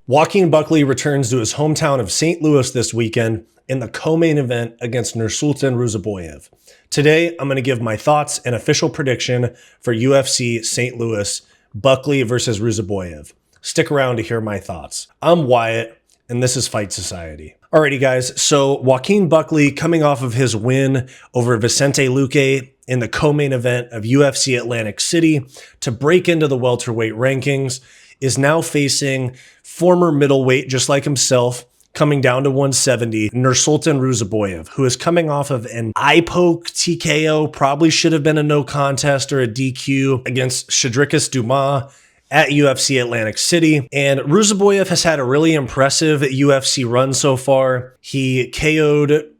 Joaquin Buckley returns to his hometown of St. Louis this weekend in the co-main event against Nursulton Ruziboev. Today, I'm going to give my thoughts and official prediction for UFC St. Louis, Buckley versus Ruziboev. Stick around to hear my thoughts. I'm Wyatt, and this is Fight Society. Alrighty guys, so Joaquin Buckley coming off of his win over Vicente Luque in the co-main event of UFC Atlantic City to break into the welterweight rankings is now facing former middleweight, just like himself, coming down to 170, Nursulton Ruziboev, who is coming off of an eye poke TKO, probably should have been a no contest or a DQ against Shadrikus Dumas at UFC Atlantic City. And Ruziboev has had a really impressive UFC run so far. He KO'd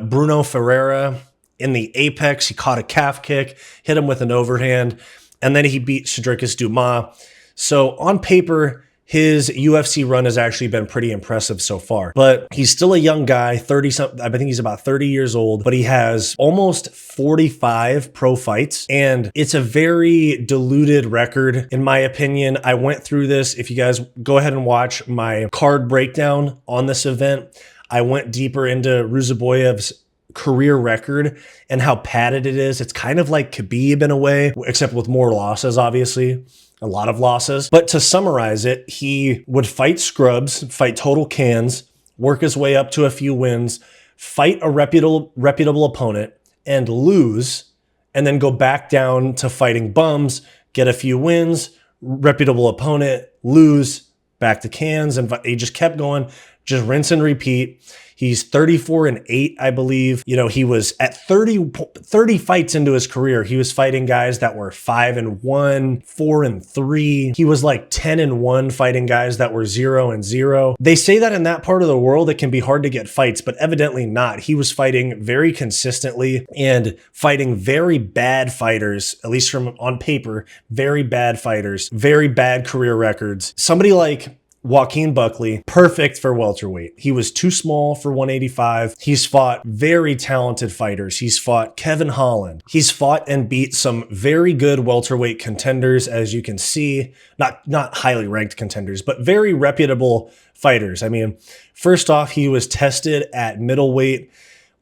Bruno Ferreira in the Apex. He caught a calf kick, hit him with an overhand, and then he beat Shadrikus Dumas. So on paper, his UFC run has actually been pretty impressive so far, but he's still a young guy, 30 something. I think he's about 30 years old, but he has almost 45 pro fights, and it's a very diluted record, in my opinion. I went through this. If you guys go ahead and watch my card breakdown on this event, I went deeper into Ruziboev's career record and how padded it is. It's kind of like Khabib in a way, except with more losses, obviously. A lot of losses. But to summarize it, he would fight scrubs, fight total cans, work his way up to a few wins, fight a reputable opponent and lose, and then go back down to fighting bums, get a few wins, reputable opponent, lose, back to cans, and he just kept going, just rinse and repeat. He's 34-8, I believe. You know, he was at 30 fights into his career. He was fighting guys that were 5-1, 4-3. He was like 10-1 fighting guys that were 0-0. They say that in that part of the world, it can be hard to get fights, but evidently not. He was fighting very consistently and fighting very bad fighters, at least from on paper, very bad fighters, very bad career records. Somebody like Joaquin Buckley, perfect for welterweight. He was too small for 185. He's fought very talented fighters. He's fought Kevin Holland. He's fought and beat some very good welterweight contenders, as you can see. Not highly ranked contenders, but very reputable fighters. I mean, first off, he was tested at middleweight,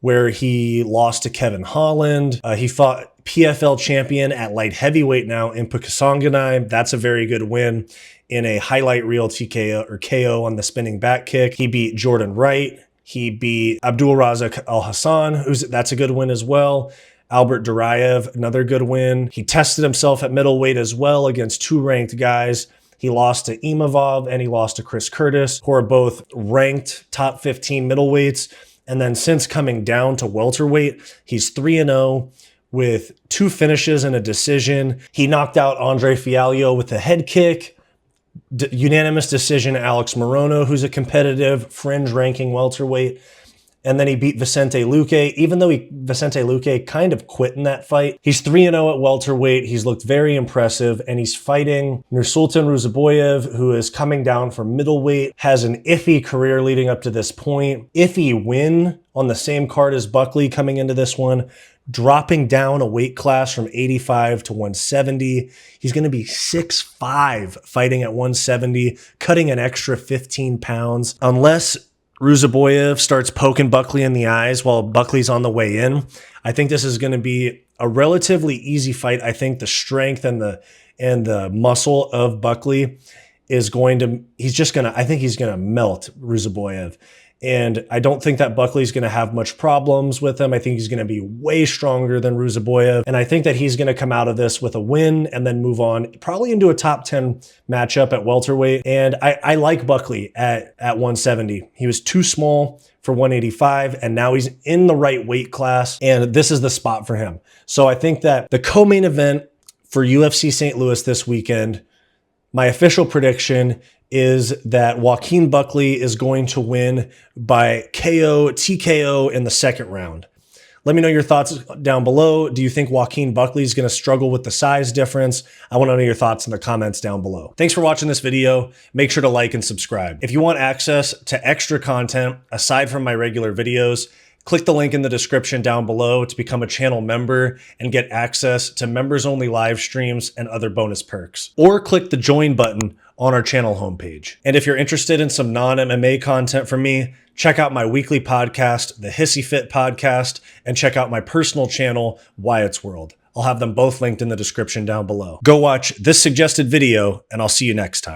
where he lost to Kevin Holland. He fought PFL champion at light heavyweight now in Pukasanganai. That's a very good win in a highlight reel TKO or KO on the spinning back kick. He beat Jordan Wright. He beat Abdul Razak Al Hassan, that's a good win as well. Albert Duraev, another good win. He tested himself at middleweight as well against two ranked guys. He lost to Imavov and he lost to Chris Curtis, who are both ranked top 15 middleweights. And then since coming down to welterweight, he's 3-0 with 2 finishes and a decision. He knocked out Andre Fialho with a head kick. Unanimous decision, Alex Morono, who's a competitive fringe ranking welterweight. And then he beat Vicente Luque, even though Vicente Luque kind of quit in that fight. He's 3-0 at welterweight. He's looked very impressive, and he's fighting Nursulton Ruziboev, who is coming down from middleweight, has an iffy career leading up to this point. Iffy win on the same card as Buckley coming into this one, dropping down a weight class from 85 to 170. He's going to be 6'5", fighting at 170, cutting an extra 15 pounds. Unless Ruziboev starts poking Buckley in the eyes while Buckley's on the way in, I think this is going to be a relatively easy fight. I think the strength and the muscle of Buckley is going to, I think he's going to melt Ruziboev. And I don't think that Buckley's going to have much problems with him. I think he's going to be way stronger than Ruziboev. And I think that he's going to come out of this with a win and then move on probably into a top 10 matchup at welterweight. And I like Buckley at 170. He was too small for 185, and now he's in the right weight class, and this is the spot for him. So I think that the co-main event for UFC St. Louis this weekend, my official prediction is that Joaquin Buckley is going to win by TKO in the second round. Let me know your thoughts down below. Do you think Joaquin Buckley is going to struggle with the size difference? I want to know your thoughts in the comments down below. Thanks for watching this video. Make sure to like and subscribe. If you want access to extra content aside from my regular videos, click the link in the description down below to become a channel member and get access to members-only live streams and other bonus perks. Or click the join button on our channel homepage. And if you're interested in some non-MMA content from me, check out my weekly podcast, the Hissyfit podcast, and check out my personal channel, Wyatt's World. I'll have them both linked in the description down below. Go watch this suggested video, and I'll see you next time.